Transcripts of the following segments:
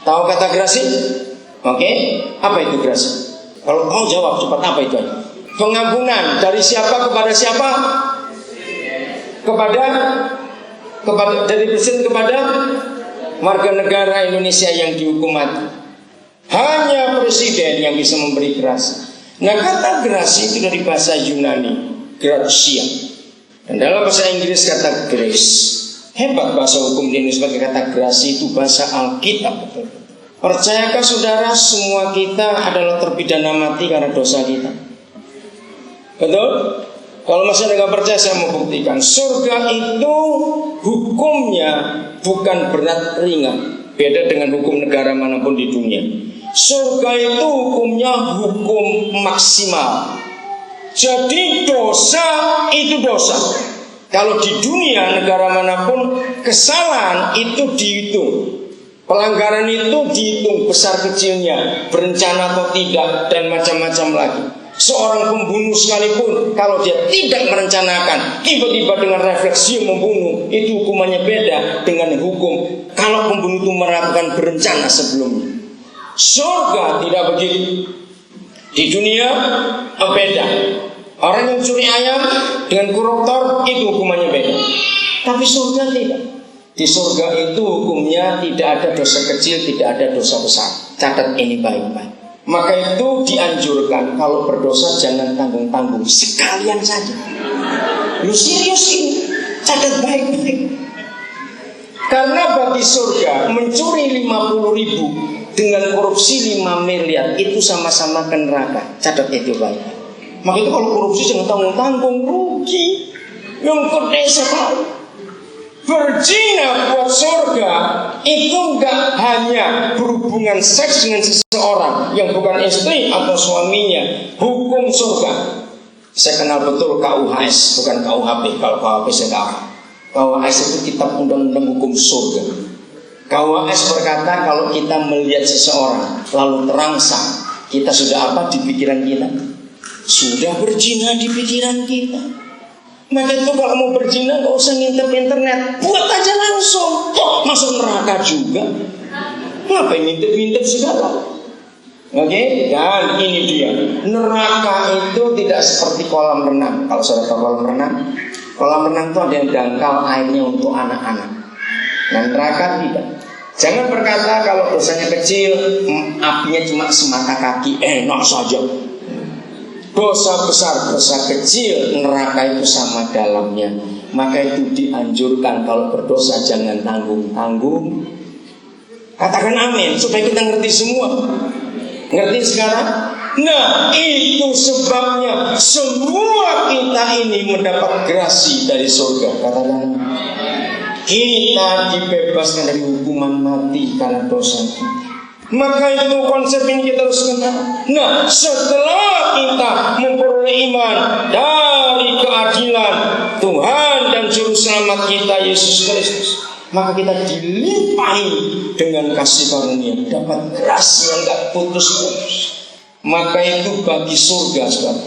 Tahu kata gerasi? Oke, apa itu gerasi? Kalau kau jawab cepat, apa itu? Pengampunan dari siapa kepada siapa? Kepada dari presiden kepada warga negara Indonesia yang dihukum mati. Hanya presiden yang bisa memberi gerasi. Nah, kata gerasi itu dari bahasa Yunani, gratia. Dan dalam bahasa Inggris kata grace. Hebat bahasa hukum di Indonesia sebagai kata gerasi itu bahasa Alkitab, betul. Percayakah saudara semua kita adalah terpidana mati karena dosa kita? Betul? Kalau masih ada nggak percaya, saya mau buktikan. Surga itu hukumnya bukan berat ringan, beda dengan hukum negara manapun di dunia. Surga itu hukumnya hukum maksimal. Jadi dosa itu dosa. Kalau di dunia negara manapun, kesalahan itu dihitung, pelanggaran itu dihitung besar kecilnya, berencana atau tidak, dan macam-macam lagi. Seorang pembunuh sekalipun, kalau dia tidak merencanakan, tiba-tiba dengan refleksi membunuh, itu hukumannya beda dengan hukum kalau pembunuh itu melakukan berencana sebelumnya. Surga tidak begitu. Di dunia beda. Orang yang curi ayam dengan koruptor itu hukumannya beda. Tapi surga tidak. Di surga itu hukumnya tidak ada dosa kecil, tidak ada dosa besar. Catat ini baik-baik. Maka itu dianjurkan kalau berdosa jangan tanggung-tanggung, sekalian saja. Lu serius ini, catat baik-baik. Karena bagi surga mencuri 50.000 dengan korupsi 5 miliar itu sama-sama ke neraka. Catat itu baik. Maka itu kalau korupsi jangan tanggung-tanggung, rugi. Yang gede sekali. Berzina buat surga itu enggak hanya berhubungan seks dengan seseorang yang bukan istri atau suaminya. Hukum surga, saya kenal betul KUHS, bukan KUHP. Kalau KUHP saya tahu. KUHS itu kitab undang-undang hukum surga. KUHS berkata kalau kita melihat seseorang lalu terangsang, kita sudah apa di pikiran kita? Sudah berzina di pikiran kita. Maka itu kalau mau berzina gak usah ngintip internet, buat aja langsung. Toh masuk neraka juga. Ngapain ngintip-ngintip segala? Oke, dan ini dia. Neraka itu tidak seperti kolam renang. Kalau saudara tahu kolam renang, kolam renang itu ada yang dangkal airnya untuk anak-anak. Nah, neraka tidak. Jangan berkata kalau dosanya kecil, apinya cuma semata kaki, enak saja. Dosa besar, dosa kecil, neraka itu sama dalamnya. Maka itu dianjurkan kalau berdosa jangan tanggung-tanggung. Katakan amin supaya kita ngerti semua. Ngerti sekarang? Nah, itu sebabnya semua kita ini mendapat grasi dari surga. Katakan, kita dibebaskan dari hukuman mati karena dosa kita. Maka itu konsep ini kita harus kenal. Nah, setelah kita memperoleh iman dari keadilan Tuhan dan Juru Selamat kita Yesus Kristus, maka kita dilimpahi dengan kasih karunia, dapat grasi yang gak putus-putus. Maka itu bagi surga, saudara,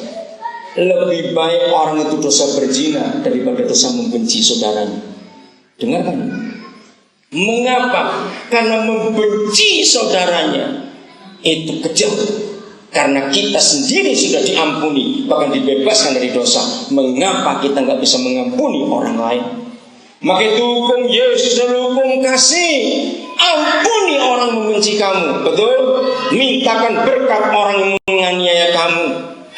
lebih baik orang itu dosa berzina daripada dosa membenci saudaranya. Dengarkan. Mengapa? Karena membenci saudaranya itu kejam. Karena kita sendiri sudah diampuni, bahkan dibebaskan dari dosa. Mengapa kita nggak bisa mengampuni orang lain? Maka itu hukum Yesus dan hukum kasih. Ampuni orang membenci kamu, betul? Mintakan berkat orang yang menganiaya kamu.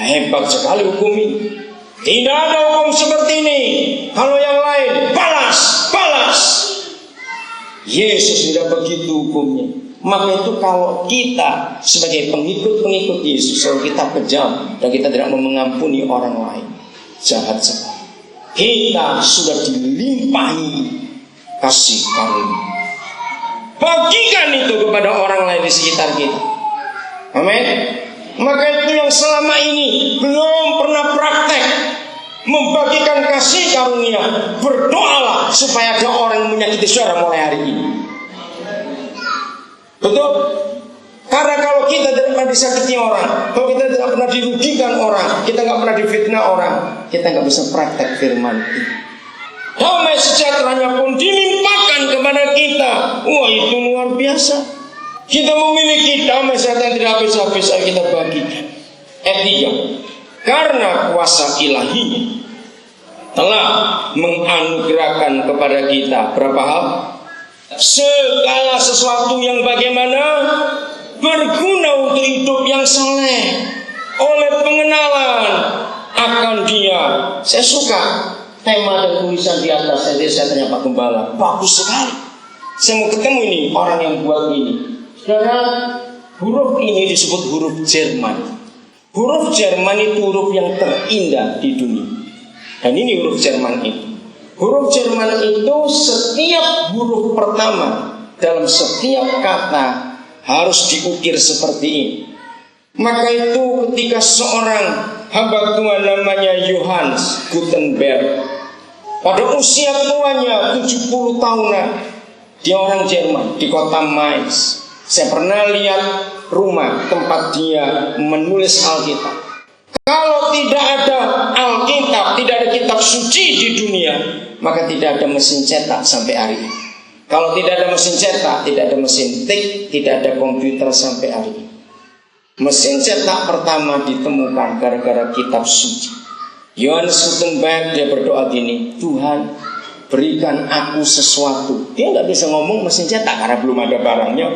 Hebat sekali hukum ini. Tidak ada hukum seperti ini. Kalau yang lain balas. Yesus tidak begitu hukumnya. Maka itu kalau kita sebagai pengikut-pengikut Yesus, kalau kita kejam dan kita tidak mau mengampuni orang lain, jahat sekali. Kita sudah dilimpahi kasih karunia. Bagikan itu kepada orang lain di sekitar kita. Amin. Maka itu yang selama ini belum pernah praktek membagikan kasih karunia, berdoalah supaya ada orang yang menyakiti saudara mulai hari ini. Betul? Karena kalau kita tidak pernah disakiti orang, kalau kita tidak pernah dirugikan orang, kita nggak pernah difitnah orang, kita nggak bisa praktek firman itu. Damai sejahteranya pun dilimpahkan kepada kita. Wah, itu luar biasa. Kita memiliki damai sejahtera yang tidak habis-habis, ayo kita bagikan. Ayat 3. Karena kuasa ilahi telah menganugerahkan kepada kita berapa hal? Segala sesuatu yang bagaimana? Berguna untuk hidup yang saleh oleh pengenalan akan Dia. Saya suka tema dan tulisan di atas. Saya tanya Pak Gembala, bagus sekali. Saya mau ketemu ini orang yang buat ini. Karena huruf ini disebut huruf Jerman. Huruf Jerman itu huruf yang terindah di dunia. Dan ini huruf Jerman itu. Huruf Jerman itu setiap huruf pertama dalam setiap kata harus diukir seperti ini. Maka itu ketika seorang hamba Tuhan namanya Johannes Gutenberg, pada usia tuanya 70 tahunan, dia orang Jerman di kota Mainz. Saya pernah lihat rumah tempat dia menulis Alkitab. Kalau tidak ada Alkitab, tidak ada kitab suci di dunia, maka tidak ada mesin cetak sampai hari ini. Kalau tidak ada mesin cetak, tidak ada mesin tik, tidak ada komputer sampai hari ini. Mesin cetak pertama ditemukan gara-gara kitab suci. Johannes Gutenberg dia berdoa gini, Tuhan berikan aku sesuatu. Dia nggak bisa ngomong mesin cetak karena belum ada barangnya.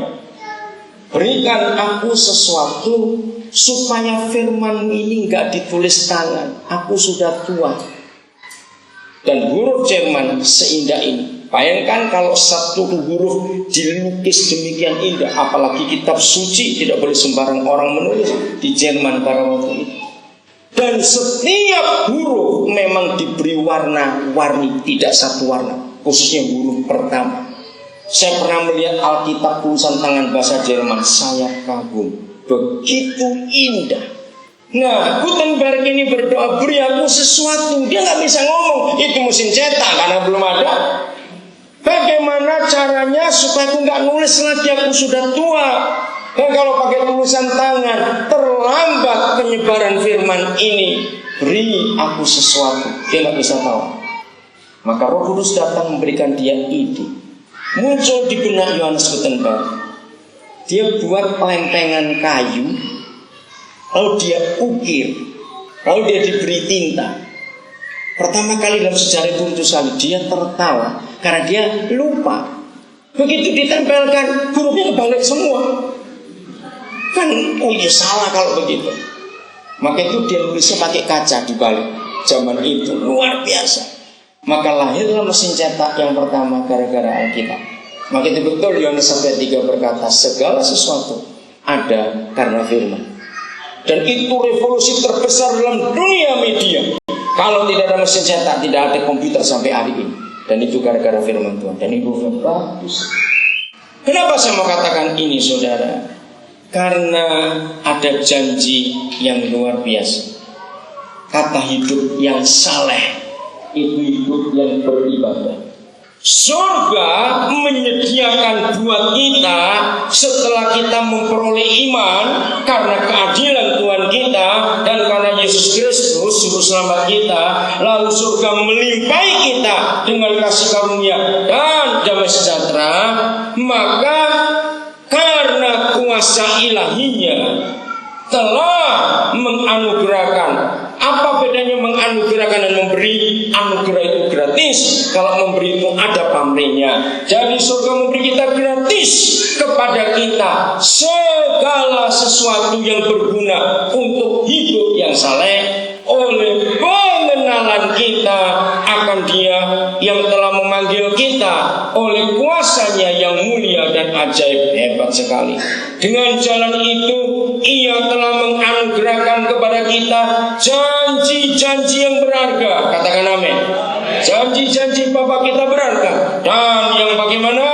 Berikan aku sesuatu supaya firman ini nggak ditulis tangan. Aku sudah tua. Dan huruf Jerman seindah ini. Bayangkan kalau satu huruf dilukis demikian indah, apalagi kitab suci tidak boleh sembarang orang menulis di Jerman pada waktu itu. Dan setiap huruf memang diberi warna-warni, tidak satu warna, khususnya huruf pertama. Saya pernah melihat Alkitab tulisan tangan bahasa Jerman, saya kagum, begitu indah. Nah, Gutenberg ini berdoa, beri aku sesuatu. Dia nggak bisa ngomong, itu mesin cetak karena belum ada. Bagaimana caranya supaya aku nggak nulis lagi, aku sudah tua. Dan kalau pakai tulisan tangan, terlambat penyebaran firman ini. Beri aku sesuatu. Dia nggak bisa tahu. Maka Roh Kudus datang memberikan dia ide. Muncul di benak Johannes Gutenberg. Dia buat lempengan kayu, lalu dia ukir, lalu dia diberi tinta. Pertama kali dalam sejarah itu sekali dia tertawa karena dia lupa. Begitu ditempelkan, hurufnya kebalik semua. Kan, oh iya salah kalau begitu. Maka itu dia nulisnya pakai kaca dibalik. Zaman itu luar biasa. Maka lahirlah mesin cetak yang pertama gara-gara Alkitab. Maka itu betul Yohanes 1:3 berkata, segala sesuatu ada karena firman. Dan itu revolusi terbesar dalam dunia media. Kalau tidak ada mesin cetak, tidak ada komputer sampai hari ini. Dan itu gara-gara firman Tuhan. Dan itu bagus. Kenapa saya mau katakan ini, saudara? Karena ada janji yang luar biasa. Kata hidup yang saleh itu hidup yang beribadah. Surga menyediakan buat kita setelah kita memperoleh iman karena keadilan Tuhan kita dan karena Yesus Kristus juru selamat kita, lalu surga melimpahi kita dengan kasih karunia dan damai sejahtera. Maka karena kuasa ilahinya telah menganugerahkan. Apa bedanya menganugerahkan dan memberi? Anugerah itu gratis, kalau memberi itu ada pamrihnya. Jadi surga memberi kita gratis kepada kita segala sesuatu yang berguna untuk hidup yang saleh oleh pengenalan kita akan Dia yang telah memanggil kita oleh kuasanya yang mulia dan ajaib. Hebat sekali. Dengan jalan itu Ia telah menganugerahkan kepada kita janji-janji yang berharga. Katakan amin. Janji-janji Bapa kita berharga dan yang bagaimana?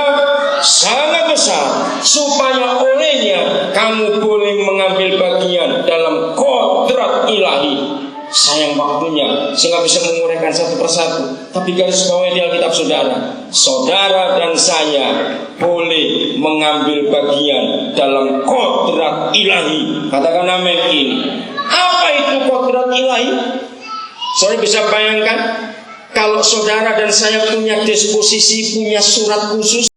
Sangat besar, supaya olehnya kamu boleh mengambil bagian dalam kodrat ilahi. Sayang waktunya, saya nggak bisa menguraikan satu persatu. Tapi garis bawah di Alkitab saudara dan saya boleh mengambil bagian dalam kodrat ilahi. Katakan amin ini. Apa itu kodrat ilahi? Saudara bisa bayangkan kalau saudara dan saya punya disposisi, punya surat khusus